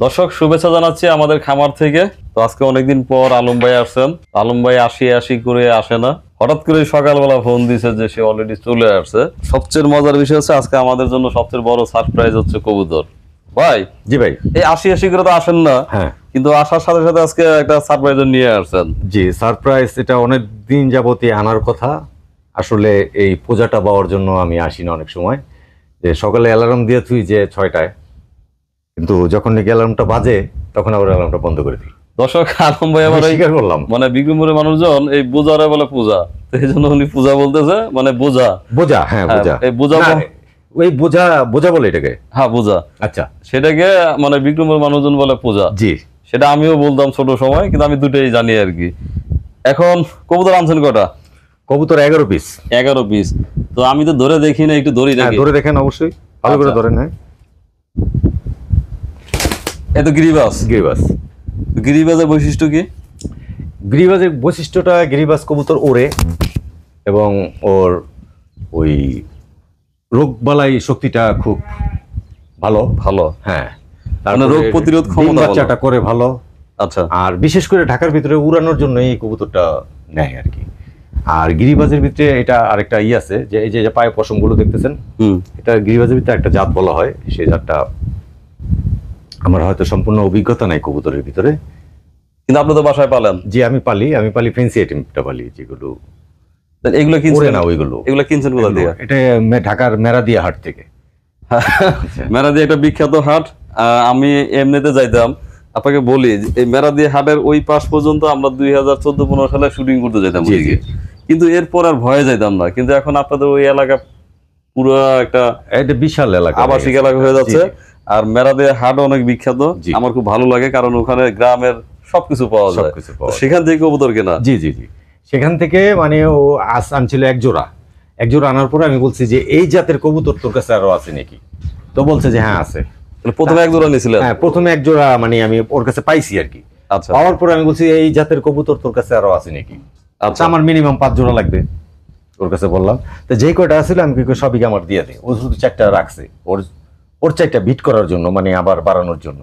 দর্শক শুভেচ্ছা জানাচ্ছি আমাদের খামার থেকে। তো আজকে অনেকদিন পর আলম ভাই আসছেন। আলম ভাই আসি আসি করে আসে না, হঠাৎ করে সকালবেলা ফোন দিছে যে সে অলরেডি চলে আসছে। সবচেয়ে মজার বিষয় হচ্ছে আজকে আমাদের জন্য সবচেয়ে বড় সারপ্রাইজ হচ্ছে কবুতর ভাই। জি ভাই, এই আসি আসি করে তো আসেন না, হ্যাঁ কিন্তু আসার সাথে সাথে আজকে একটা সারপ্রাইজ নিয়ে আসছেন। জি, সারপ্রাইজ এটা অনেক দিন যাবতই আনার কথা। আসলে এই পূজাটা পাওয়ার জন্য আমি আসি না অনেক সময়, যে সকালে অ্যালার্ম দিয়ে তুই যে 6টায়, কিন্তু যখন নাকি অ্যালার্মটা বাজে তখন আবার অ্যালার্মটা বন্ধ করে দিই। দর্শক আলম ভাই আবার স্বীকার করলাম, মানে বিক্রমপুরের মানুষজন এই বোঝারে বলে পূজা, তো এই জন্য উনি পূজা বলতেছে, মানে বোঝা বোঝা। হ্যাঁ বোঝা, এই বোঝা না, ওই বোঝা বোঝা বলে এটাকে। হ্যাঁ বোঝা, আচ্ছা সেটাকে মানে বিক্রমপুরের মানুষজন বলে পূজা। জি, সেটা আমিও বলতাম ছোট সময়, কিন্তু আমি দুটোই জানি আর কি। এখন কবুতর আনছেন কটা? কবুতর 11 পিস। 11 পিস। তো আমি তো ধরে দেখি না, একটু ধরি হ্যাঁ নাকি? ধরে দেখেন, অবশ্যই ভালো করে আচ্ছা। ধরেন। হ্যাঁ, এত গিরিবাস, গিরিবাস। গিরিবাজের বৈশিষ্ট্য কি? গিরিবাজের বৈশিষ্ট্যটা, গিরিবাজ কবুতর ওড়ে এবং ওর ওই রোগবালাই শক্তিটা খুব ভালো। ভালো, হ্যাঁ, মানে রোগ প্রতিরোধ ডিম ক্ষমতা বাচ্চাটা করে ভালো। আচ্ছা, আর বিশেষ করে ঢাকার ভিতরে উড়ানোর জন্য এই কবুতরটা নেয় আর কি। আর গিরিবাজের ভিতরে এটা আরেকটা আছে, যে এই যে পায়ে পশমগুলো দেখতেছেন, এটা গিরিবাজের ভিতরে একটা জাত বলা হয়। সেই জাতটা আমার হয়তো সম্পূর্ণ অভিজ্ঞতা নাই কবুতরের ভিতরে, কিন্তু আপনি তো বাসায় পালেন। যে আমি পালি ফেন্সি আইটেমটা পালি, যেগুলো এগুলো ওড়ে কিনছেন না। ওইগুলো এগুলো কিনছেন কোথা থেকে? এটা ঢাকার মেরাদিয়া হাট থেকে। মেরাদি একটা বিখ্যাত হাট। আমি এমনিতে যাইতাম। আপনাকে বলি, এই মেরাদি হাটের ওই পাশ পর্যন্ত আমরা 2014-15 সালে শুটিং করতে যেতাম জি, ওদিকে। কিন্তু এরপর আর ভয়ে যাইতাম না। কিন্তু এখন আপনাদের ওই এলাকা পুরো একটা এটা বিশাল এলাকা, আবাসিক এলাকা হয়ে যাচ্ছে। আর মেরাদি হাট অনেক বিখ্যাত, জি। আমার খুব ভালো লাগে, কারণ ওখানে গ্রামের সবকিছু পাওয়া যায়। সবকিছু পাওয়া তো যায়। সেখান থেকে কবুতর কেনা। জি জি জি, সেখান থেকে মানে ও আনছিল এক জোড়া আনার পরে আমি বলছি যে এই জাতের কবুতর তোর কাছে আরো আছে নাকি? তো বলছে যে হ্যাঁ আছে। মানে প্রথমে এক জোড়া নিয়েছিলেন? হ্যাঁ, প্রথমে এক জোড়া মানে আমি ওর কাছে পাইছি আর কি। আচ্ছা, পাওয়ার পরে আমি বলছি এই জাতের কবুতর তোর কাছে আরো আছে নাকি? আচ্ছা, আমার মিনিমাম 5 জোড়া লাগবে। ওর কাছে বললাম, তো যেই কয়টা আছিল আমি কি সবই আমার দিয়ে দিই। ও শুধু 4টা রাখছে ওর 4টা বিট করার জন্য, মানে আবার বাড়ানোর জন্য।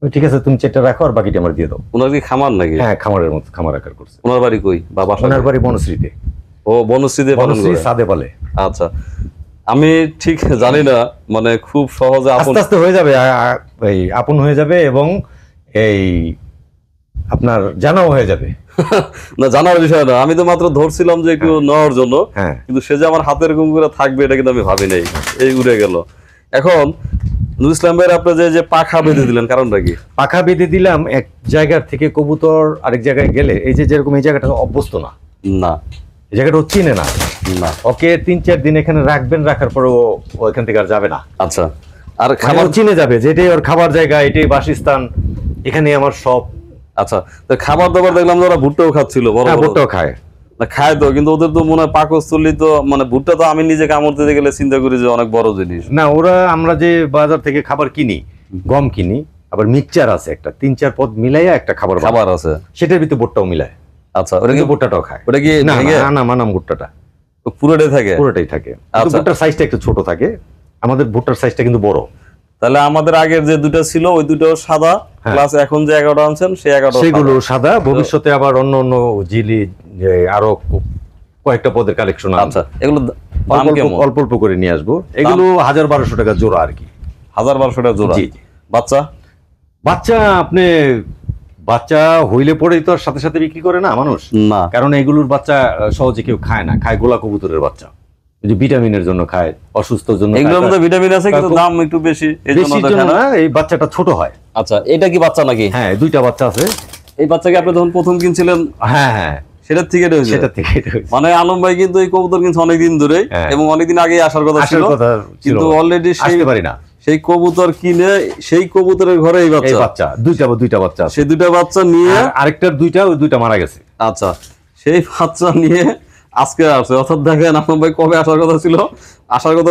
ঠিক আছে, তুমি 4টা রাখো আর বাকিটা আমার দিয়ে দাও। ওনার কি খামার নাকি? হ্যাঁ, খামারের মতো খামার আকার করছে। ওনার বাড়ি কই বা বাসা? ওনার বাড়ি বনশ্রীতে। ও বনশ্রীতে পালন বনশ্রী করে। সাদে বলে। আচ্ছা, আমি ঠিক জানি না, মানে খুব সহজে আপন আস্তে আস্তে হয়ে যাবে, এই আপন হয়ে যাবে এবং এই আপনার জানাও হয়ে যাবে। না, জানার বিষয় না। আমি তো মাত্র ধরছিলাম যে একটু নেওয়ার জন্য, হ্যাঁ, কিন্তু সে যে আমার হাতের এরকম করে থাকবে এটা কিন্তু আমি ভাবি নাই। এই উড়ে গেল। এখন নুরুল ইসলাম ভাইয়ের আপনি যে পাখা বেঁধে দিলেন, কারণটা কি? পাখা বেঁধে দিলাম। এক জায়গার থেকে কবুতর আরেক জায়গায় গেলে, এই যে যেরকম এই জায়গাটা অভ্যস্ত না, না, এই জায়গাটা ও চিনে না। না, ওকে 3-4 দিন এখানে রাখবেন, রাখার পরে ও এখান থেকে আর যাবে না। আচ্ছা। আর মানে খাবার ও চিনে যাবে যে এটাই ওর খাবার জায়গা, এটাই বাসস্থান, এখানে আমার সব। আচ্ছা, তো খাবার দাবার দেখলাম যে ওরা ভুট্টাও খাচ্ছিল, বড় হ্যাঁ, বড়। ভুট্টাও খায়। না, খায় তো, কিন্তু ওদের তো মনে হয় পাকস্থলী তো, মানে ভুট্টা তো আমি নিজে কামড় দিতে গেলে চিন্তা করি যে অনেক বড় জিনিস। না, ওরা আমরা যে বাজার থেকে খাবার কিনি, গম কিনি, আবার মিক্সচার আছে একটা 3-4 পদ মিলাইয়া একটা খাবার খাবার আছে, সেটার ভিতরে ভুট্টাও মিলায়। আচ্ছা। ওটা কি ভুট্টাটাও খায়? ওটা কি না ভেঙে না, মানাম ভুট্টাটা পুরোটাই থাকে? পুরোটাই থাকে। আচ্ছা। ভুট্টার সাইজটা একটু ছোট থাকে, আমাদের ভুট্টার সাইজটা কিন্তু বড়। তাহলে আমাদের আগের যে দুটো ছিল ওই দুটো সাদা, হ্যাঁ। প্লাস এখন যে 11টা আনছেন সেই 11টা সেগুলো সাদা। ভবিষ্যতে আবার অন্য অন্য জিলি আরো কয়েকটা পদের কালেকশন। আচ্ছা, এগুলো দাম কেমন? অল্প অল্প করে নিয়ে আসবো। এগুলো 1000-1200 টাকা জোড়া আর কি। 1000-1200 টাকা জোড়া? জি জি। বাচ্চা আপনি বাচ্চা হইলে পরেই তো আর সাথে সাথে বিক্রি করে না মানুষ, না, কারণ এগুলোর বাচ্চা সহজে কেউ খায় না। খায় গোলা কবুতরের বাচ্চা, যে ভিটামিনের জন্য খায়, অসুস্থর জন্য খায়। এগুলোর মধ্যে ভিটামিন আছে কিন্তু দাম একটু বেশি, এই জন্য বেশির জন্য না, এই বাচ্চাটা ছোট হয়। আচ্ছা, এটা কি বাচ্চা নাকি? হ্যাঁ, 2টা বাচ্চা আছে। এই বাচ্চাকে আপনি যখন প্রথম কিনছিলেন হ্যাঁ হ্যাঁ, সেটার থেকে এটা হয়েছে? সেটা থেকে এটা হয়েছে। মানে আলম ভাই কিন্তু এই কবুতর কিনছে অনেকদিন ধরে, হ্যাঁ। এবং অনেকদিন আগে আসার কথা ছিল, আসার কথা ছিল, কিন্তু অলরেডি আসতে পারি না। সেই কবুতর কিনে সেই কবুতরের ঘরে এই এই বাচ্চা, বাচ্চা দুইটা বাচ্চা আছে। সেই দুটা বাচ্চা নিয়ে, আর আরেকটার ওই 2টা মারা গেছে। আচ্ছা, সেই বাচ্চা নিয়ে আজকে আসছে। অর্থাৎ দেখেন আলম ভাই কবে আসার কথা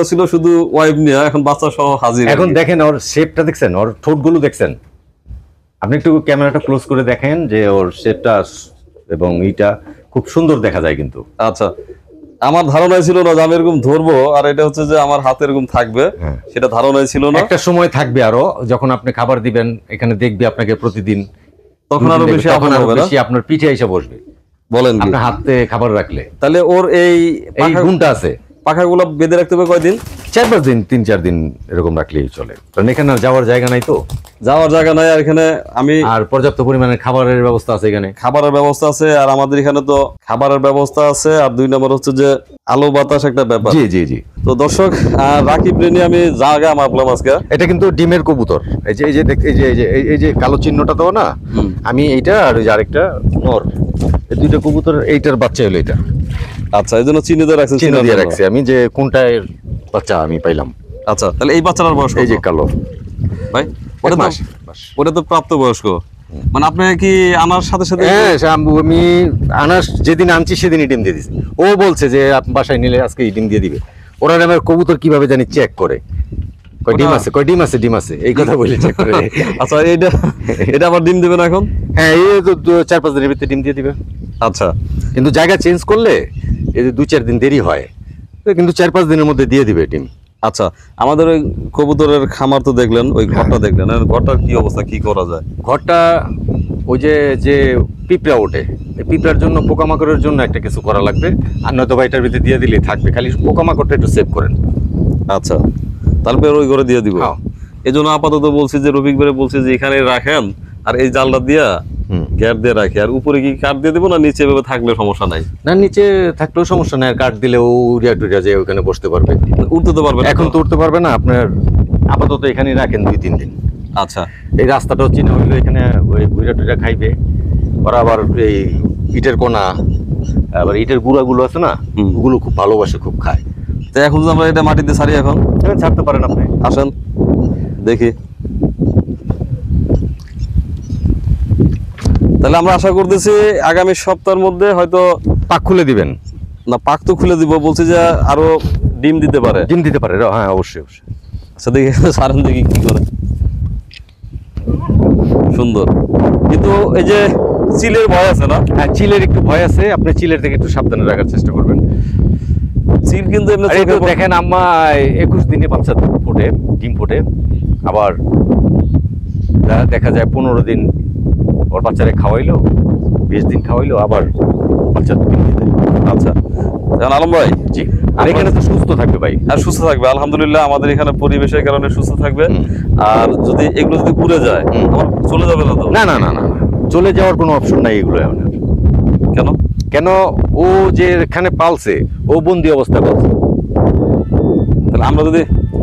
ছিল, শুধু ওয়াইফ নিয়ে, এখন বাচ্চা সহ হাজির। এখন দেখেন ওর শেপটা দেখছেন, ওর ঠোঁটগুলো দেখছেন? আপনি একটু ক্যামেরাটা ক্লোজ করে দেখেন যে ওর শেপটা এবং এইটা খুব সুন্দর দেখা যায় কিন্তু। আচ্ছা, আমার ধারণাই ছিল না যে আমি এরকম ধরবো আর এটা হচ্ছে যে আমার হাতে এরকম থাকবে, সেটা ধারণাই ছিল না। একটা সময় থাকবে আরো, যখন আপনি খাবার দিবেন এখানে দেখবে আপনাকে প্রতিদিন, তখন আরো বেশি তখন আরো হবে না? বেশি আপনার পিঠে এসে বসবে বলেন কি? আপনার হাতে খাবার রাখলে। তাহলে ওর এই এই গুণটা আছে। পাখাগুলো বেঁধে রাখতে হবে কয়দিন? 4-5 দিন, 3-4 দিন এরকম রাখলেই চলে, কারণ এখানে আর যাওয়ার জায়গা নাই তো। যাওয়ার জায়গা নাই, আর এখানে আমি আর পর্যাপ্ত পরিমাণে খাবারের ব্যবস্থা আছে এখানে। খাবারের ব্যবস্থা আছে, আর আমাদের এখানে তো খাবারের ব্যবস্থা আছে, আর 2 নম্বর হচ্ছে যে আলো বাতাস একটা ব্যাপার। জি জি জি। তো দর্শক, রাকিব রেনি আমি জায়গা মাপলাম আজকে। এটা কিন্তু ডিমের কবুতর। এই যে এই যে এই যে এই যে এই যে কালো চিহ্নটা তো না, আমি এইটা আর ওই যে আরেকটা নর, এই দুইটা কবুতর, এইটার বাচ্চা হলো এটা। আচ্ছা, এই জন্য চিহ্ন দিয়ে রাখছেন? চিহ্ন দিয়ে রাখছি আমি যে কোনটার বাচ্চা আমি পাইলাম। আচ্ছা, তাহলে এই বাচ্চাটার বয়স এই যে কালো ভাই, ওটা তো প্রাপ্ত বয়স্ক, মানে আপনি কি আনার সাথে সাথে? হ্যাঁ, আমি আনার যেদিন আনছি সেদিনই ডিম দিয়ে দিছি। ও বলছে যে বাসায় নিলে আজকে ডিম দিয়ে দিবে। ওরা আমার কবুতর কিভাবে জানি চেক করে, কয় ডিম আছে, কয় ডিম আছে, ডিম আছে, এই কথা বলে চেক করে। আচ্ছা, এটা আবার ডিম দিবে না এখন? হ্যাঁ, এই তো 4-5 দিনের ভিতরে ডিম দিয়ে দিবে। আচ্ছা, কিন্তু জায়গা চেঞ্জ করলে এই যে 2-4 দিন দেরি হয়, কিন্তু 4-5 দিনের মধ্যে দিয়ে দিবে ডিম। আচ্ছা, আমাদের ওই কবুতরের খামার তো দেখলেন, ওই ঘরটা দেখলেন, ঘরটার কি অবস্থা, কি করা যায়? ঘরটা ওই যে যে পিঁপড়া ওঠে, এই পিঁপড়ার জন্য, পোকামাকড়ের জন্য একটা কিছু করা লাগবে, আর নয়তো বা এটার ভিতরে দিয়ে দিলেই থাকবে, খালি পোকামাকড়টা একটু সেভ করেন। আচ্ছা, তারপরে ওই ঘরে দিয়ে দিব। এই জন্য আপাতত বলছি যে রফিক ভাই বলছি যে এখানে রাখেন, আর এই জালটা দিয়া গ্যাপ দিয়ে রাখি, আর উপরে কি কাঠ দিয়ে দেবো না নিচে এভাবে থাকলে সমস্যা নাই? না, নিচে থাকলেও সমস্যা নাই, আর কাঠ দিলেও উড়িয়া টুরিয়া যে ওখানে বসতে পারবে। উঠতে তো পারবে? এখন তো উঠতে পারবে না, আপনার আপাতত এখানে রাখেন 2-3 দিন। আচ্ছা, এই রাস্তাটাও চিনা হইলো, এখানে ওই ঘুরা টুরা খাইবে ওরা। আবার এই ইটের কোনা, আবার ইটের গুঁড়াগুলো আছে না, ওগুলো খুব ভালোবাসে, খুব খায়। তো এখন যদি আমরা এটা মাটিতে ছাড়ি, এখন ছাড়তে পারেন আপনি। আসেন দেখি। তাহলে আমরা আশা করতেছি আগামী সপ্তাহের মধ্যে হয়তো পাক খুলে দিবেন। না, পাক তো খুলে দিব, বলছি যে আরো ডিম দিতে পারে। ডিম দিতে পারে, হ্যাঁ অবশ্যই অবশ্যই। আচ্ছা, দেখি সারেন দেখি কি করে। সুন্দর, কিন্তু এই যে চিলের ভয় আছে না? হ্যাঁ, চিলের একটু ভয় আছে, আপনি চিলের থেকে একটু সাবধানে রাখার চেষ্টা করবেন। চিল কিন্তু এমনি দেখেন আম্মা 21 দিনে বাচ্চা ফোটে, ডিম ফোটে, আবার দেখা যায় 15 দিন ওর বাচ্চারে খাওয়াইলো, 20 দিন খাওয়াইলো, আবার বাচ্চা ডিম দিয়ে দেয়। আচ্ছা, আলম ভাই, জি, আর এখানে তো সুস্থ থাকবে ভাই। আর সুস্থ থাকবে আলহামদুলিল্লাহ, আমাদের এখানে পরিবেশের কারণে সুস্থ থাকবে। আর যদি এগুলো যদি পুড়ে যায়, আমার চলে যাবে না তো? না না না না, চলে যাওয়ার কোনো অপশন নাই এগুলো এখন। কেন? কেন, ও যে এখানে পালছে, ও বন্দি অবস্থায় পালছে। তাহলে আমরা যদি,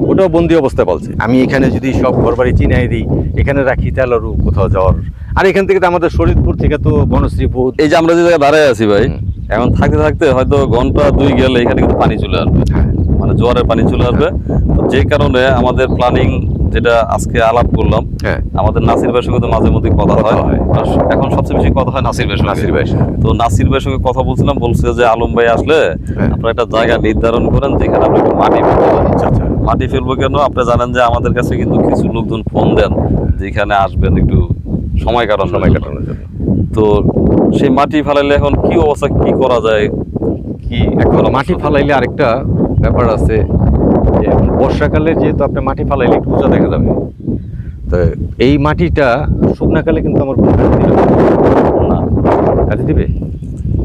ওটাও বন্দি অবস্থায় পালছে। আমি এখানে যদি সব ঘরবাড়ি চিনাই দিই, এখানে রাখি, তাহলে আরও কোথাও যাওয়ার। আর এখান থেকে তো আমাদের শরীরপুর থেকে তো বনশ্রী বহুত, এই যে আমরা যে জায়গায় দাঁড়ায় আছি ভাই, এখন থাকতে থাকতে হয়তো ঘন্টা 2 গেলে এখানে কিন্তু পানি চলে আসবে, মানে জোয়ারের পানি চলে আসবে। তো যে কারণে আমাদের প্ল্যানিং, যেটা আজকে আলাপ করলাম, আমাদের নাসির ভাইয়ের সঙ্গে তো মাঝে মধ্যে কথা হয়। এখন সবচেয়ে বেশি কথা হয় নাসির ভাইয়ের সঙ্গে। তো নাসির ভাইয়ের সঙ্গে কথা বলছিলাম, বলছে যে আলম ভাই আসলে আপনারা একটা জায়গা নির্ধারণ করেন যেখানে আমরা একটু মাটি ফেলবো। মাটি ফেলবো কেন? আপনি জানেন যে আমাদের কাছে কিন্তু কিছু লোকজন ফোন দেন যেখানে আসবেন একটু সময় কাটানোর জন্য। তো সেই মাটি ফেলাইলে এখন কি অবস্থা, কি করা যায়, কি এখন মাটি ফালাইলে আরেকটা ব্যাপার আছে, যে এখন বর্ষাকালে যেহেতু আপনি মাটি ফালাইলে একটু উঁচা দেখা যাবে, তো এই মাটিটা শুকনাকালে কিন্তু আমার কোনো কাজে দিবে না। কাজে দিবে?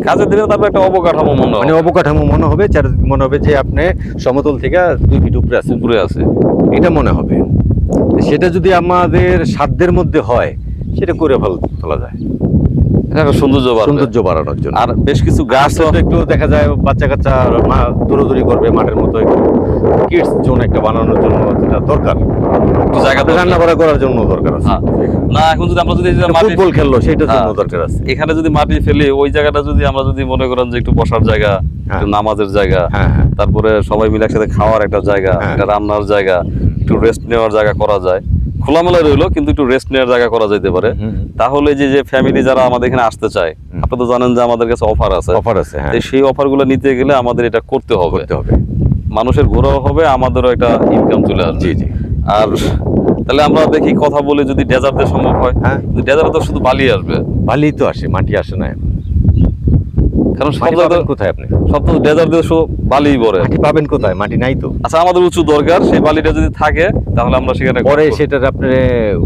কাজে দিলে তারপর একটা অবকাঠামো মনে হয়, মানে অবকাঠামো মনে হবে, মনে হবে যে আপনি সমতল থেকে 2 ফিট উপরে আছে, এটা মনে হবে। সেটা যদি আমাদের সাধ্যের মধ্যে হয়, সেটা করে ফেলা যায়, সৌন্দর্য বাড়ানোর জন্য। আর বেশ কিছু গাছ একটু দেখা যায় বাচ্চা কাচ্চা দৌড়াদৌড়ি করবে মাঠের মতো, একটু কিডস জোন একটা বানানোর জন্য যেটা দরকার, জায়গা রান্না করার জন্য দরকার আছে। না, এখন যদি আমরা যদি ফুটবল খেললো, সেটার জন্য দরকার আছে। এখানে যদি মাটি ফেলি, ওই জায়গাটা যদি আমরা যদি মনে করেন যে একটু বসার জায়গা, একটু নামাজের জায়গা, তারপরে সবাই মিলে একসাথে খাওয়ার একটা জায়গা, একটা রান্নার জায়গা, একটু রেস্ট নেওয়ার জায়গা করা যায়, খোলামেলা রইলো কিন্তু একটু রেস্ট নেওয়ার জায়গা করা যেতে পারে। তাহলে যে ফ্যামিলি যারা আমাদের এখানে আসতে চায়, আপনি তো জানেন যে আমাদের কাছে অফার আছে, সেই অফারগুলো নিতে গেলে আমাদের এটা করতে হবে। মানুষের ঘোরাও হবে, আমাদেরও একটা ইনকাম চলে আসবে। জি জি। আর তাহলে আমরা দেখি কথা বলে যদি ডেজার্টে সম্ভব হয়। ডেজার্টে তো শুধু বালি আসবে, বালি তো আসে, মাটি আসে না। কারণ সব মাটি জায়গায় পাবেন কোথায় আপনি? সব তো ডেজার্ট দিয়ে বালি পড়ে। মাটি পাবেন কোথায়? মাটি নাই তো। আচ্ছা, আমাদের উঁচু দরকার, সেই বালিটা যদি থাকে তাহলে আমরা সেখানে পরে করব। সেটার আপনি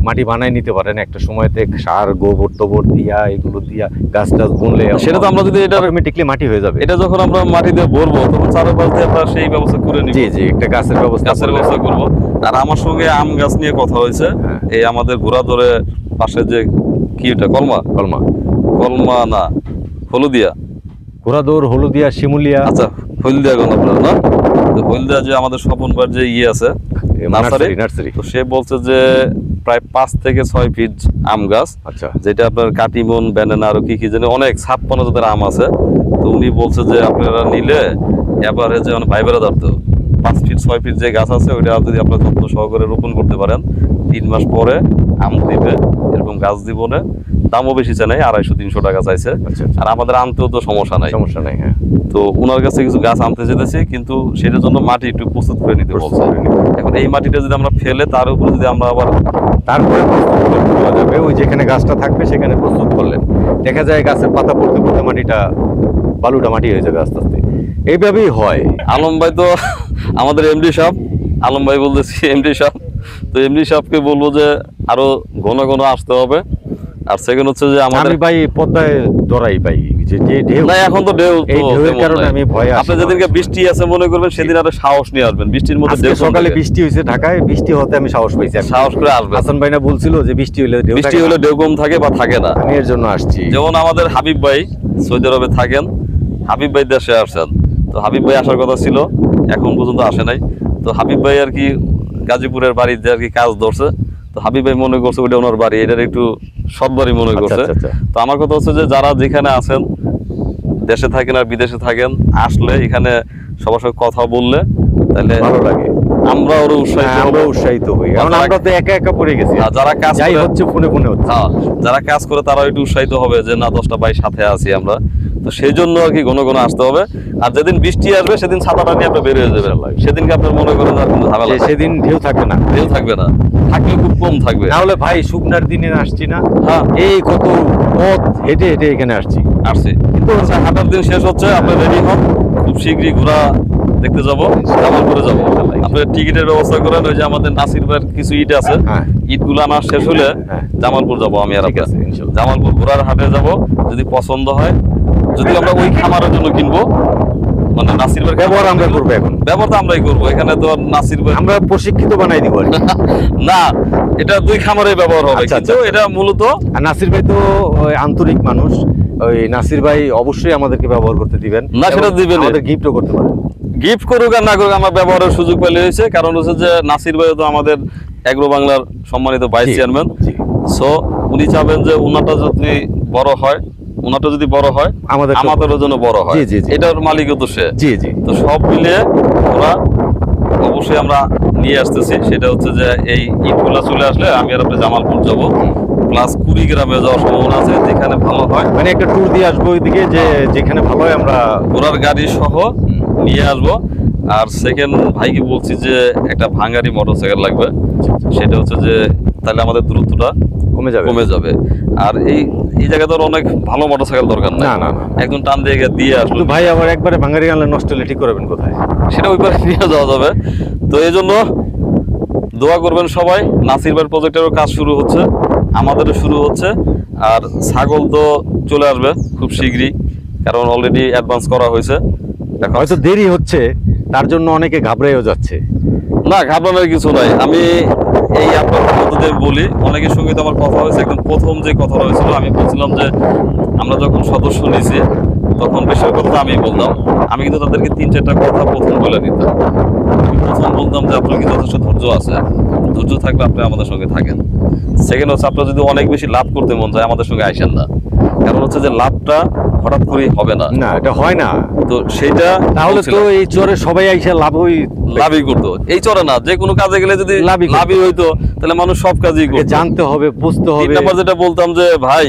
মাটি বানাই নিতে পারেন একটা সময়তে, সার গোবর টোবর দিয়া এগুলো দিয়া গাছ টাছ বুনলে সেটা তো আমরা যদি এটা অটোমেটিকলি মাটি হয়ে যাবে। এটা যখন আমরা মাটি দিয়ে ভরবো তখন চারপাশ দিয়ে আমরা সেই ব্যবস্থা করে নিব। জি জি, একটা গাছের ব্যবস্থা গাছের করলে- ব্যবস্থা করব। আর আমার সঙ্গে আম গাছ নিয়ে কথা হয়েছে। হ্যাঁ। এই আমাদের ঘোড়াদরে পাশে যে কি এটা কলমা কলমা, কলমা না হলুদিয়া, ঘোড়াদৌড়, হলুদিয়া, শিমুলিয়া, আচ্ছা হলদিয়া গণ আপনার না, তো হলদিয়া যে আমাদের স্বপনবার যে আছে নার্সারি, নার্সারি। তো সে বলছে যে প্রায় 5 থেকে 6 ফিট আম গাছ, আচ্ছা যেটা আপনার কাটিমন ব্যানানা আরো কি কি জানি অনেক 56 জাতের আম আছে। তো উনি বলছে যে আপনারা নিলে এবারে যে মানে ভাইবেরা ধরতো 5 ফিট 6 ফিট যে গাছ আছে ওইটা যদি আপনারা যত্ন সহকারে রোপণ করতে পারেন 3 মাস পরে আম দিবে, এরকম গাছ দিব না। দামও বেশি চাই নাই, 250-300 টাকা চাইছে। আচ্ছা আর আমাদের আনতেও তো সমস্যা নাই। সমস্যা নাই। হ্যাঁ, তো ওনার কাছে কিছু গাছ আনতে যেতেছি, কিন্তু সেটার জন্য মাটি একটু প্রস্তুত করে নিতে বলছে। এখন এই মাটিটা যদি আমরা ফেলে তার উপরে যদি আমরা আবার তারপরে প্রস্তুত করতে দেওয়া যাবে। ওই যেখানে গাছটা থাকবে সেখানে প্রস্তুত করলেন, দেখা যায় গাছের পাতা পড়তে পড়তে মাটিটা বালুটা মাটি হয়ে যাবে আস্তে আস্তে। এইভাবেই হয়। আলম ভাই তো আমাদের এমডি সাহেব, আলম ভাই বলতেছি এমডি সাহেব, তো এমডি সাহেবকে বলবো যে আরো ঘন ঘন আসতে হবে। আর সেকেন্ড হচ্ছে যে আমাদের আমি ভাই পদ্মায় দৌড়াই ভাই, যে যে ঢেউ, না এখন তো ঢেউ তো এই ঢেউয়ের তেমন কারণে নাই। আমি ভয়ে আসি। আপনি যেদিনকে বৃষ্টি আছে মনে করবেন সেদিন আরো সাহস নিয়ে আসবেন, বৃষ্টির মধ্যে আজকে ঢেউ সকালে সকালে বৃষ্টি হয়েছে ঢাকায়, বৃষ্টি হতে আমি সাহস পাইছি। সাহস করে আসবেন। হাসান ভাই না বলছিল যে বৃষ্টি হলে ঢেউ বৃষ্টি থাকে হলে না। ঢেউ কম থাকে বা থাকে না। আমি এর জন্য আসছি। যেমন আমাদের হাবিব ভাই সৌদি আরবে থাকেন, হাবিব ভাই দেশে আসছেন, তো হাবিব ভাই আসার কথা ছিল, এখন পর্যন্ত আসে নাই। তো হাবিব ভাই আর কি গাজীপুরের বাড়িতে আর কি কাজ ধরছে, তো হাবিব ভাই মনে করছে ওটা ওনার বাড়ি, এটার একটু সৎ বাড়ি মনে আচ্ছা, করছে। আচ্ছা, আচ্ছা। তো আমার কথা হচ্ছে যে যারা যেখানে আছেন, দেশে থাকেন আর বিদেশে থাকেন, আসলে এখানে সবার সঙ্গে কথা বললে তাহলে ভালো লাগে, আমরা ওরা উৎসাহিত হ্যাঁ, হব। আমরা উৎসাহিত হই। কারণ যারা- আমরা তো একা একা পড়ে গেছি। আর যারা কাজ যাই করে- হচ্ছে ফোনে ফোনে হচ্ছে। হ্যাঁ, যারা কাজ করে তারা একটু উৎসাহিত হবে যে না 10টা ভাই সাথে আছি আমরা। তো সেই জন্য আর কি ঘন ঘন আসতে হবে। আর যেদিন বৃষ্টি আসবে সেদিন ছাতাটা নিয়ে আপনি বেরিয়ে যাবেন, সেদিনকে আপনার মনে করেন আর কোনো ঝামেলা নাই। সেদিন ঢেউ থাকবে না, ঢেউ থাকবে না, থাকলে খুব কম থাকবে। না হলে ভাই শুকনার দিনে আসছি না, হ্যাঁ, এই কত পথ হেঁটে হেঁটে এখানে আসছি। আসছি। তো আচ্ছা, হাঁটার দিন শেষ হচ্ছে, আপনি রেডি হন, খুব শীঘ্রই ঘোরা দেখতে যাবো, জামালপুরে যাবো। আপনি টিকিটের ব্যবস্থা করেন, ওই যে আমাদের নাসির ভাইয়ের কিছু ইট আছে, হ্যাঁ। ইটগুলো আনা শেষ হলে হ্যাঁ। জামালপুর যাবো আমি আর ঠিক আপনি। আছে, ইনশাল্লাহ। জামালপুর ঘোড়ার হাটে যাব, যদি পছন্দ হয়, যদি আমরা ওই খামারের জন্য কিনবো, মানে নাসির ভাইয়ের ব্যবহার আমরা খামার করবো এখন, ব্যবহার তো আমরাই করবো, এখানে তো আর নাসির ভাই আমরা প্রশিক্ষিত বানাই দিব আর কি। না, এটা দুই খামারে ব্যবহার হবে, আচ্ছা, কিন্তু আচ্ছা। এটা মূলত আর নাসির ভাই তো ওই আন্তরিক মানুষ, ওই নাসির ভাই অবশ্যই আমাদেরকে ব্যবহার করতে দিবেন। না, সেটা এবং দিবেনই। আমাদের গিফটও করতে পারেন। গিফট করুক আর না করুক, আমার ব্যবহারের সুযোগ পেলে হয়েছে। কারণ হচ্ছে যে নাসির ভাই তো আমাদের এগ্রো বাংলার সম্মানিত ভাইস জি, চেয়ারম্যান। জি। সো উনি চাবেন যে ওনাটা যদি বড় হয়, ওনাটা যদি বড় হয় আমাদের আমাদেরও জন্য বড় হয়, জি, জি, জি। এটার মালিকও তো সে। জি জি, তো সব মিলিয়ে ওরা অবশ্যই আমরা নিয়ে আসতেছি। সেটা হচ্ছে যে এই ঈদগুলা চলে আসলে আমি আর আপনি জামালপুর যাব, প্লাস কুড়িগ্রামে যাওয়ার সম্ভাবনা আছে, যেখানে ভালো হয় মানে একটা ট্যুর দিয়ে আসবো ওইদিকে, যে যেখানে ভালো হয় আমরা। ঘোড়ার গাড়ি সহ নিয়ে আসবো। আর সেকেন্ড ভাইকে বলছি যে একটা ভাঙারি মোটরসাইকেল লাগবে, সেটা হচ্ছে যে তাহলে আমাদের দূরত্বটা কমে যাবে। কমে যাবে। আর এই এই জায়গায় তো অনেক ভালো মোটরসাইকেল দরকার না, না, না, না। একদম টান দিয়ে দিয়ে আসলো, কিন্তু ভাই আবার একবারে ভাঙ্গারি আনলে নষ্ট হলে ঠিক করবেন কোথায়? সেটা ওই পারে নিয়ে যাওয়া যাবে। তো এই জন্য দোয়া করবেন সবাই। নাসির ভাইয়ের প্রজেক্টেরও কাজ শুরু হচ্ছে, আমাদেরও শুরু হচ্ছে। আর ছাগল তো চলে আসবে খুব শীঘ্রই, কারণ অলরেডি অ্যাডভান্স করা হয়েছে। এখন হয়তো দেরি হচ্ছে, তার জন্য অনেকে ঘাবড়েও যাচ্ছে। না, ঘাবড়ানোর কিছু নাই। আমি এই আপনার পদ্ধতি বলি, অনেকের সঙ্গে তো আমার কথা হয়েছে। একদম প্রথম যে কথা হয়েছিল আমি বলছিলাম যে আমরা যখন সদস্য নিয়েছি তখন বেশির কথা আমি বলতাম, আমি কিন্তু তাদেরকে 3-4টা কথা প্রথম বলে দিতাম। আমি প্রথম বলতাম যে আপনার কি যথেষ্ট ধৈর্য আছে, ধৈর্য থাকলে আপনি আমাদের সঙ্গে থাকেন। সেকেন্ড হচ্ছে আপনার যদি অনেক বেশি লাভ করতে মন চায় আমাদের সঙ্গে আইসেন না, কারণ হচ্ছে যে লাভটা হঠাৎ করেই হবে না। না, এটা হয় না। তো সেইটা তাহলে তো বলছিলাম। এই চরে সবাই আইসা লাভই লাভই করতো, এই চরে না, যে কোনো কাজে গেলে যদি লাভই করতো। লাভই হইতো তাহলে মানুষ সব কাজই করতো। জানতে হবে, বুঝতে তিন হবে। নাম্বার যেটা বলতাম যে ভাই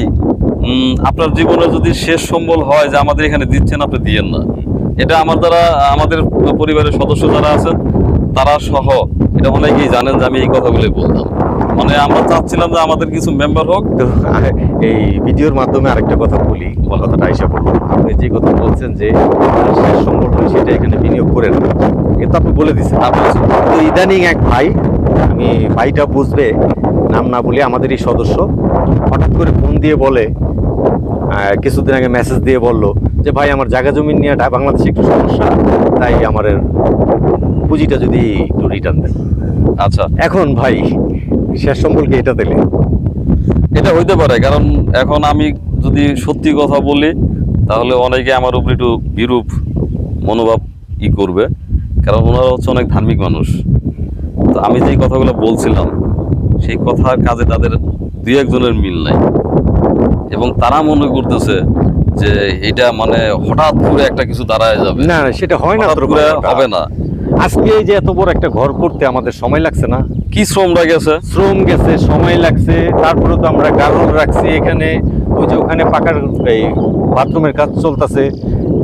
আপনার জীবনে যদি শেষ সম্বল হয় যে আমাদের এখানে দিচ্ছেন, আপনি দিয়েন না। এটা আমার দ্বারা আমাদের পরিবারের সদস্য যারা আছেন তারা সহ এটা অনেকেই জানেন যে আমি এই কথাগুলোই বলতাম। মানে আমরা চাচ্ছিলাম যে আমাদের কিছু মেম্বার হোক। তো এই ভিডিওর মাধ্যমে আরেকটা কথা বলি, কথাটা আইসা বলবো। আপনি যে কথা বলছেন যে শেষ সম্বল সেটা এখানে বিনিয়োগ করে না, কিন্তু আপনি বলে দিচ্ছেন। তো ইদানিং এক ভাই, আমি ভাইটা বুঝবে, নাম না বলে আমাদের এই সদস্য, হঠাৎ করে ফোন দিয়ে বলে, কিছুদিন আগে মেসেজ দিয়ে বললো যে ভাই আমার জায়গা জমি নিয়ে বাংলাদেশে একটু সমস্যা, তাই আমার পুঁজিটা যদি একটু রিটার্ন দেন। আচ্ছা, এখন ভাই শেষ সম্বলকে এটা দিলে এটা হইতে পারে, কারণ এখন আমি যদি সত্যি কথা বলি তাহলে অনেকে আমার উপর একটু বিরূপ মনোভাব করবে, কারণ ওনারা হচ্ছে অনেক ধার্মিক মানুষ। তো আমি যেই কথাগুলো বলছিলাম সেই কথার কাজে তাদের দুই একজনের মিল নাই, এবং তারা মনে করতেছে যে এটা মানে হঠাৎ করে একটা কিছু দাঁড়ায় যাবে। না, সেটা হয় না, হঠাৎ করে হবে না। আজকে এই যে এত বড় একটা ঘর করতে আমাদের সময় লাগছে না? কি শ্রমটা গেছে, শ্রম গেছে, সময় লাগছে। তারপরে তো আমরা গারল রাখছি এখানে, ওই যে ওখানে পাকার এই বাথরুমের কাজ চলতেছে,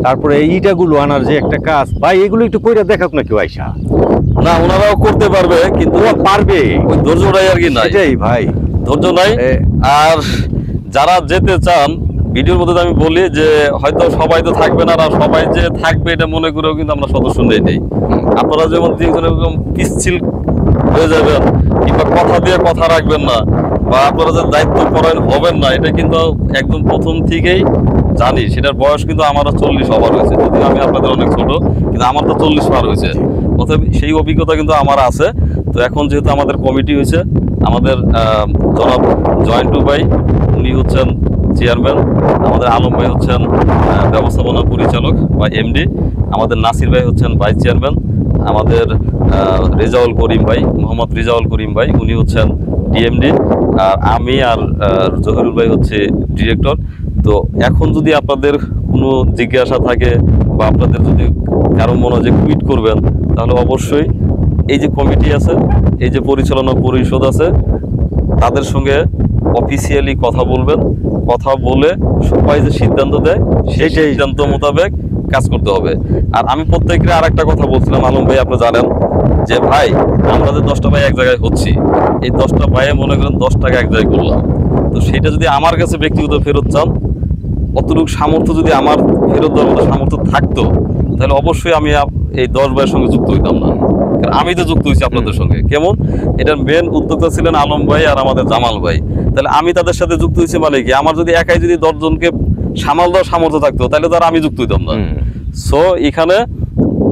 তারপরে এই ইটাগুলো আনার যে একটা কাজ, ভাই এগুলো একটু কইরা দেখাক না কেউ আইসা। না ওনারাও করতে পারবে, কিন্তু পারবে, ওই ধৈর্যটাই আর কি নাই। এটাই ভাই, ধৈর্য নাই। আর যারা যেতে চান, ভিডিওর মধ্যে আমি বলি যে হয়তো সবাই তো থাকবে না, আর সবাই যে থাকবে এটা মনে করেও কিন্তু আমরা সদস্য নেই। আপনারা যেমন এরকম পিচ্ছিল হয়ে যাবেন কিংবা কথা দিয়ে কথা রাখবেন না, বা আপনারা যে দায়িত্ব পরায়ণ হবেন না, এটা কিন্তু একদম প্রথম থেকেই জানি। সেটার বয়স কিন্তু আমার 40 ওভার হয়েছে, যদিও আমি আপনাদের অনেক ছোট, কিন্তু আমার তো 40 পার হয়েছে। অতএব সেই অভিজ্ঞতা কিন্তু আমার আছে। তো এখন যেহেতু আমাদের কমিটি হয়েছে, আমাদের জনাব জয়েন্টু ভাই উনি হচ্ছেন চেয়ারম্যান, আমাদের আলম ভাই হচ্ছেন ব্যবস্থাপনা পরিচালক বা এমডি, আমাদের নাসির ভাই হচ্ছেন ভাইস চেয়ারম্যান, আমাদের রেজাউল করিম ভাই, মোহাম্মদ রেজাউল করিম ভাই উনি হচ্ছেন ডিএমডি, আর আমি আর জহিরুল ভাই হচ্ছে ডিরেক্টর। তো এখন যদি আপনাদের কোনো জিজ্ঞাসা থাকে বা আপনাদের যদি কারো মনে হয় যে কুইট করবেন, তাহলে অবশ্যই এই যে কমিটি আছে, এই যে পরিচালনা পরিষদ আছে, তাদের সঙ্গে অফিসিয়ালি কথা বলবেন। কথা বলে সবাই যে সিদ্ধান্ত দেয় সেই সিদ্ধান্ত মোতাবেক কাজ করতে হবে। আর আমি প্রত্যেককে আর একটা কথা বলছিলাম, আলম ভাই আপনি জানেন যে ভাই আমরা যে 10টা ভাই এক জায়গায় হচ্ছি, এই 10টা ভাইয়ে মনে করেন 10 টাকা এক জায়গায় করলাম, তো সেটা যদি আমার কাছে ব্যক্তিগত ফেরত চান, অতটুকু সামর্থ্য যদি আমার ফেরত দেওয়ার মতো সামর্থ্য থাকতো, তাহলে অবশ্যই আমি এই 10 ভাইয়ের সঙ্গে যুক্ত হইতাম না। কারণ আমি তো যুক্ত হয়েছি আপনাদের সঙ্গে। কেমন, এটার মেন উদ্যোক্তা ছিলেন আলম ভাই আর আমাদের জামাল ভাই। তাহলে আমি তাদের সাথে যুক্ত হয়েছি মানে কি, আমার যদি একাই যদি 10 জনকে সামাল দেওয়ার সামর্থ্য থাকতো, তাহলে তো আর আমি যুক্ত হইতাম না। সো এখানে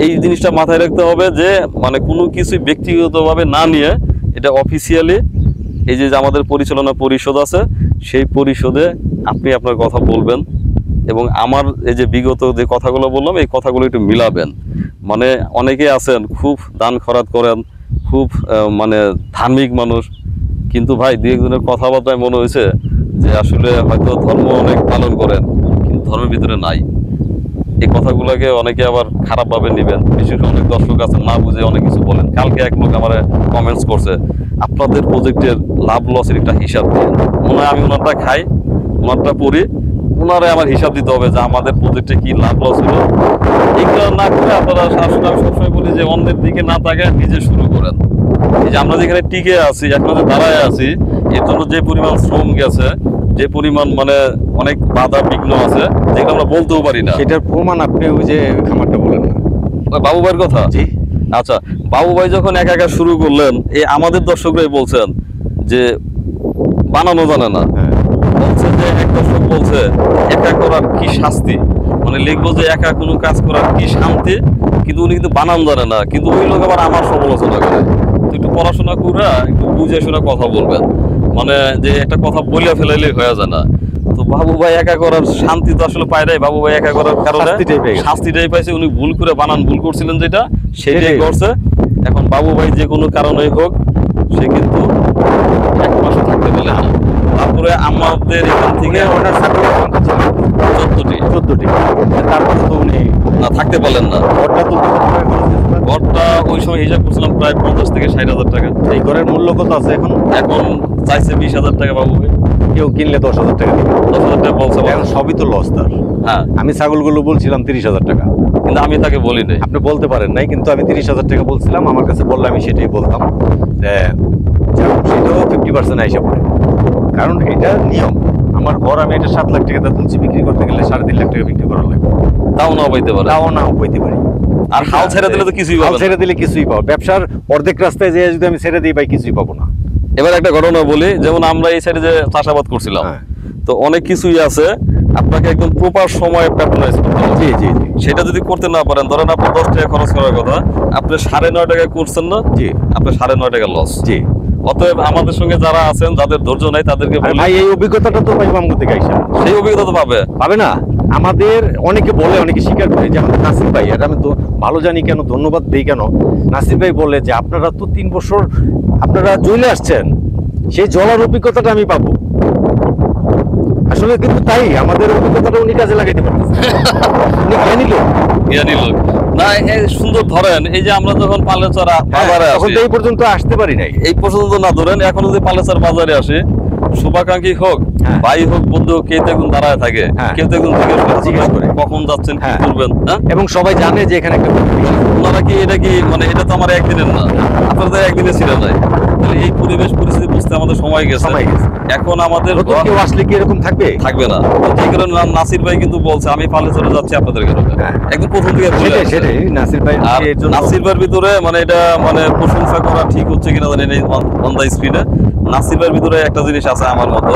এই জিনিসটা মাথায় রাখতে হবে যে মানে কোনো কিছু ব্যক্তিগতভাবে না নিয়ে এটা অফিসিয়ালি এই যে আমাদের পরিচালনা পরিষদ আছে, সেই পরিষদে আপনি আপনার কথা বলবেন, এবং আমার এই যে বিগত যে কথাগুলো বললাম এই কথাগুলো একটু মিলাবেন। মানে অনেকে আছেন খুব দান খরাত করেন, খুব মানে ধার্মিক মানুষ, কিন্তু ভাই দুই একজনের কথাবার্তায় মনে হয়েছে যে আসলে হয়তো ধর্ম অনেক পালন করেন কিন্তু ধর্মের ভিতরে নাই। এই কথাগুলোকে অনেকে আবার খারাপভাবে নেবেন, বিশেষ করে অনেক দর্শক আছে না বুঝে অনেক কিছু বলেন। কালকে এক লোক আমার কমেন্টস করছে, আপনাদের প্রজেক্টের লাভ লসের একটা হিসাব দিয়ে, মনে হয় আমি ওনারটা খাই, ওনারটা পড়ি, ওনারে আমার হিসাব দিতে হবে যে আমাদের প্রজেক্টে কি লাভ লস হলো। এগুলো না করে আপনারা, আসলে আমি সবসময় বলি যে অন্যের দিকে না তাকায় নিজে শুরু করেন। এই যে আমরা যেখানে টিকে আছি, এখন যে দাঁড়ায় আছি, এর জন্য যে পরিমাণ শ্রম গেছে, যে পরিমাণ মানে অনেক বাধা বিঘ্ন আছে যেগুলো আমরা বলতেও পারি না, সেটার প্রমাণ আপনি ওই যে খামারটা বলেন না, বাবু ভাইয়ের কথা। জি আচ্ছা, বাবু ভাই যখন একা একা শুরু করলেন, এই আমাদের দর্শকরাই বলছেন যে বানানো জানে না, বলছে যে এক দর্শক বলছে একা করার কি শাস্তি, মানে লিখবো যে একা কোনো কাজ করার কি শান্তি, কিন্তু উনি কিন্তু বানান জানে না। কিন্তু ওই লোক আবার আমার সমালোচনা করে। তো একটু পড়াশোনা করে একটু বুঝে শুনে কথা বলবেন, মানে যে একটা কথা বলে ফেলাইলেই হয়ে যায় না। তো বাবু ভাই একা করার শান্তি তো আসলে পায় নাই, বাবু ভাই একা করার কারণে শাস্তিটাই পাইছে। উনি ভুল করে বানান ভুল করছিলেন যেটা, সেটাই করছে। এখন বাবু ভাই যে কোনো কারণেই হোক সে কিন্তু এক মাসে থাকতে পারলেন না। তারপরে আমাদের এখান থেকে ওনার ছাগলের সংখ্যা ছিল 14টি। তারপরে তো উনি না থাকতে পারলেন না। ঘরটা তুলতে কত টাকা খরচ হয়েছিল? ঘরটা ওই সময় হিসাব করছিলাম প্রায় 50 থেকে 60,000 টাকা। এই ঘরের মূল্য কত আছে এখন? এখন চাইছে 20,000 টাকা বাবু ভাই। কেউ কিনলে 10,000 টাকা দিবে। 10,000 টাকা বলছে বাবু। এখন সবই তো লস তার। হ্যাঁ, আমি ছাগলগুলো বলছিলাম 30,000 টাকা, কিন্তু আমি তাকে বলি নাই। আপনি বলতে পারেন নাই, কিন্তু আমি 30,000 টাকা বলছিলাম। আমার কাছে বললে আমি সেটাই বলতাম যে সেটাও 50% আইসা পড়ে, কারণ এটা নিয়ম। আমার ঘর আমি এটা 7 লাখ টাকা তুলছি, বিক্রি করতে গেলে 3.5 লাখ টাকা বিক্রি করা লাগবে, তাও না পাইতে পারে। তাও না পাইতে পারি। আর হাল ছেড়ে দিলে তো কিছুই হাল পাবে না। ছেড়ে দিলে কিছুই পাবো। ব্যবসার অর্ধেক রাস্তায় যেয়ে যদি আমি ছেড়ে দিই ভাই, কিছুই পাবো না। এবার একটা ঘটনা বলি, যেমন আমরা এই সাইডে যে চাষাবাদ করছিলাম, হ্যাঁ। তো অনেক কিছুই আছে আপনাকে একদম প্রপার সময়ে প্যাট্রোনাইজ করতে হবে। জি জি জি সেটা যদি করতে না পারেন, ধরেন আপনি 10 টাকা খরচ করার কথা, আপনি 9.5 টাকায় করছেন না, জি আপনি 9.5 টাকা লস। জি। অতএব আমাদের সঙ্গে যারা আছেন, যাদের ধৈর্য নাই, তাদেরকে আর বলি ভাই এই অভিজ্ঞতাটা তো পাইবো আমার থেকে আইসা, সেই অভিজ্ঞতা তো পাবে। পাবে না? আমাদের অনেকে বলে, অনেকে স্বীকার করে যে আমাদের নাসির ভাই, আর আমি তো ভালো জানি কেন, ধন্যবাদ দিই কেন, নাসির ভাই বলে যে আপনারা তো 3 বছর আপনারা চলে আসছেন, সেই জলার অভিজ্ঞতাটা আমি পাবো। আসলে কিন্তু তাই, আমাদের অভিজ্ঞতাটা উনি কাজে লাগাইতে পারতেছে। উনি জ্ঞানী লোক। জ্ঞানী লোক না, এই সুন্দর ধরেন, এই যে আমরা যখন পালেচরা বাজারে তখন আসি, তো এই পর্যন্ত আসতে পারি নাই। এই পর্যন্ত না ধরেন, এখন যদি পালেচর বাজারে আসে, শুভাকাঙ্ক্ষী হোক, হ্যাঁ। ভাই হোক, বন্ধু হোক, কেউ তো একজন দাঁড়ায় থাকে, হ্যাঁ। কেউ তো একজন জিজ্ঞেস করে। কখন যাচ্ছেন, কি হ্যাঁ। করবেন। হ্যাঁ, এবং সবাই জানে যে এখানে একটা ওনারা কি এটা কি মানে এটা তো আমার একদিনের না, আপনারা তো একদিনে ছিল নাই। তাহলে এই পরিবেশ পরিস্থিতি বুঝতে আমাদের সময় গেছে। সময় গেছে। এখন আমাদের নতুন কেউ আসলে কি এরকম থাকবে? থাকবে না। তো যে কারণে নাসির ভাই কিন্তু বলছে আমি পালেচরে যাচ্ছি আপনাদের কারণে, হ্যাঁ। একদম প্রথম থেকে বলে সেটাই আসছে। সেটাই নাসির ভাই আর এর জন্য নাসির ভাইয়ের ভিতরে মানে এটা মানে প্রশংসা করা ঠিক হচ্ছে কিনা জানি না অন দা স্ক্রিনে, নাসির ভাইয়ের ভিতরে একটা জিনিস আছে আমার মতো,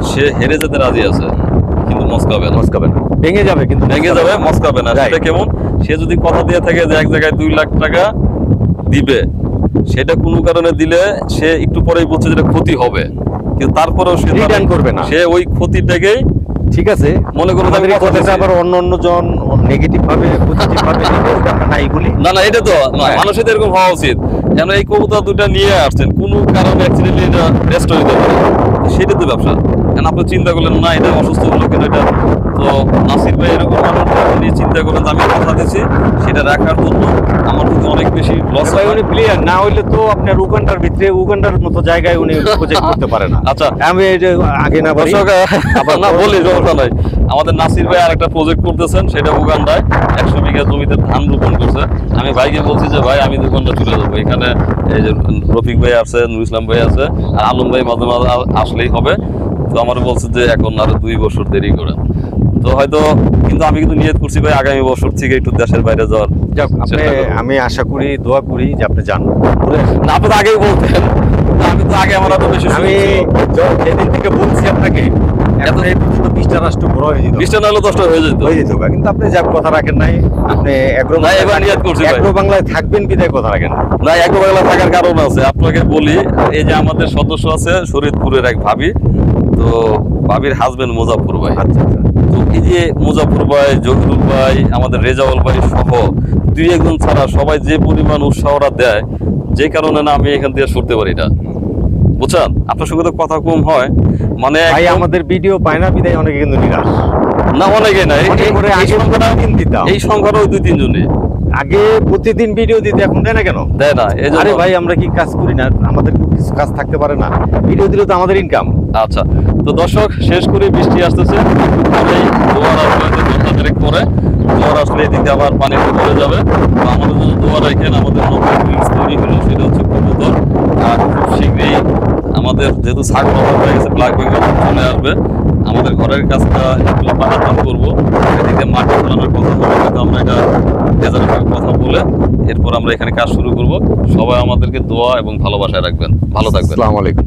সে হেরে যেতে রাজি আছে কিন্তু মস্কাবে না। মস্কাবে না, ভেঙে যাবে কিন্তু ভেঙে যাবে, মস্কাবে না। Right. সেটা কেমন? সে যদি কথা দিয়ে থাকে যে এক জায়গায় 2 লাখ টাকা দিবে, সেটা কোনো কারণে দিলে সে একটু পরেই বলছে যেটা ক্ষতি হবে, কিন্তু তারপরেও সে রিটার্ন করবে না। সে ওই ক্ষতিটাকেই ঠিক আছে, মনে করুন আমাদের আমি এই কথা কথাটা দিছি। আবার অন্য জন নেগেটিভ ভাবে পজিটিভ ভাবে নিবে, ওটা আমরা নাই বলি। না না, এটা তো হ্যাঁ। মানুষের তো এরকম হওয়া উচিত। কেন এই কবুতর দুটা নিয়ে আসছেন, কোনো কারণে অ্যাক্সিডেন্টলি এটা রেস্ট হয়ে যেতে পারে, তো সেটা তো ব্যবসা। কেন আপনি চিন্তা করলেন না এটা অসুস্থ হলো কেন এটা, তো নাসির ভাই এরকম মানুষ নিয়ে চিন্তা করেন যে আমি কথা দিচ্ছি সেটা রাখার জন্য আমার যদি অনেক বেশি লস ভাই হয়। উনি প্লেয়ার না হইলে তো আপনার উগান্ডার ভিতরে, উগান্ডার মতো জায়গায় উনি প্রজেক্ট করতে পারে না। আচ্ছা। আমি এই যে আগে না বলি, দর্শক আবার না বলি সমস্যা নাই, আমাদের নাসির ভাই আর একটা প্রজেক্ট করতেছেন, সেটা উগান্ডায় 100 বিঘা জমিতে ধান রোপণ করছে। আমি ভাইকে বলছি যে ভাই আমি দোকানটা চলে যাবো, এখানে এই যে রফিক ভাই আছে, নুর ইসলাম ভাই আছে, আর আলম ভাই মাঝে মাঝে আসলেই হবে। তো আমার বলছে যে এখন আর 2 বছর দেরি করেন, তো হয়তো কিন্তু আমি কিন্তু নিয়ত করছি ভাই আগামী বছর থেকে একটু দেশের বাইরে যাওয়ার। যাক, আপনি চেষ্টা করবো। আমি আশা করি, দোয়া করি যে আপনি যান ঘুরে আসেন। না, আপনি তো আগেই বলতেন, আমি তো আগে আমার এত বেশি আমি যেদিন থেকে বলছি আপনাকে, এখন এই পর্যন্ত 20টা রাষ্ট্র ঘোরা হয়ে যেত, 20টা না হলে 10টা হয়ে যেত। হয়ে যেত, কিন্তু আপনি যা কথা রাখেন নাই। আপনি না, এবার নিয়ত করছি ভাই। এগ্রো বাংলায় থাকবেন বিদায় কথা রাখেন না। না, একবারে থাকার কারণ আছে, আপনাকে বলি। এই যে আমাদের সদস্য আছে শরীয়তপুরের এক ভাবি, তো ভাবির হাজবেন্ড মুজাফর ভাই। আচ্ছা আচ্ছা, তো এই যে মুজাফর ভাই, জহিরুল ভাই, আমাদের রেজাউল ভাই সহ 2-1 ছাড়া সবাই যে পরিমাণ উৎসাহরা দেয়, যে কারণে না আমি এখান থেকে সরতে পারি না, বুঝছেন? আপনার সঙ্গে তো কথা কম হয়, মানে ভাই একদম- আমাদের ভিডিও পায় না বিদায় অনেকে কিন্তু নিরাশ। না অনেকে নাই, অনেক করে আগে প্রতিদিন দিতাম, এই সংখ্যাটা ওই 2-3 জনই আগে প্রতিদিন ভিডিও দিতে, এখন দেয় না কেন? দেয় না। এই আরে জন্য ভাই আমরা কি কাজ করি না? আমাদের কি কিছু কাজ থাকতে পারে না? ভিডিও দিলে তো আমাদের ইনকাম। আচ্ছা, তো দর্শক শেষ করে, বৃষ্টি আসতেছে, পরেই জোয়ার আসবে, হয়তো ঘন্টা দেড়েক পরে জোয়ার আসলে এদিকে আবার পানি পড়ে যাবে। তো আমাদের জন্য দোয়া রাখেন। আমাদের নতুন রিলস তৈরি হলো, সেটা হচ্ছে কবুতর, আর খুব শীঘ্রই আমাদের যেহেতু ছাগল অভাব হয়ে গেছে, ব্ল্যাক বেঙ্গল চলে আসবে। আমাদের ঘরের কাজটা একটু পাঠাতাম করবো, এদিকে মাটি ফেলানোর কথা বলে, কিন্তু আমরা এটা ডেজার্টের সঙ্গে কথা বলে এরপর আমরা এখানে কাজ শুরু করব। সবাই আমাদেরকে দোয়া এবং ভালোবাসায় রাখবেন, ভালো থাকবেন। আসসালামু আলাইকুম।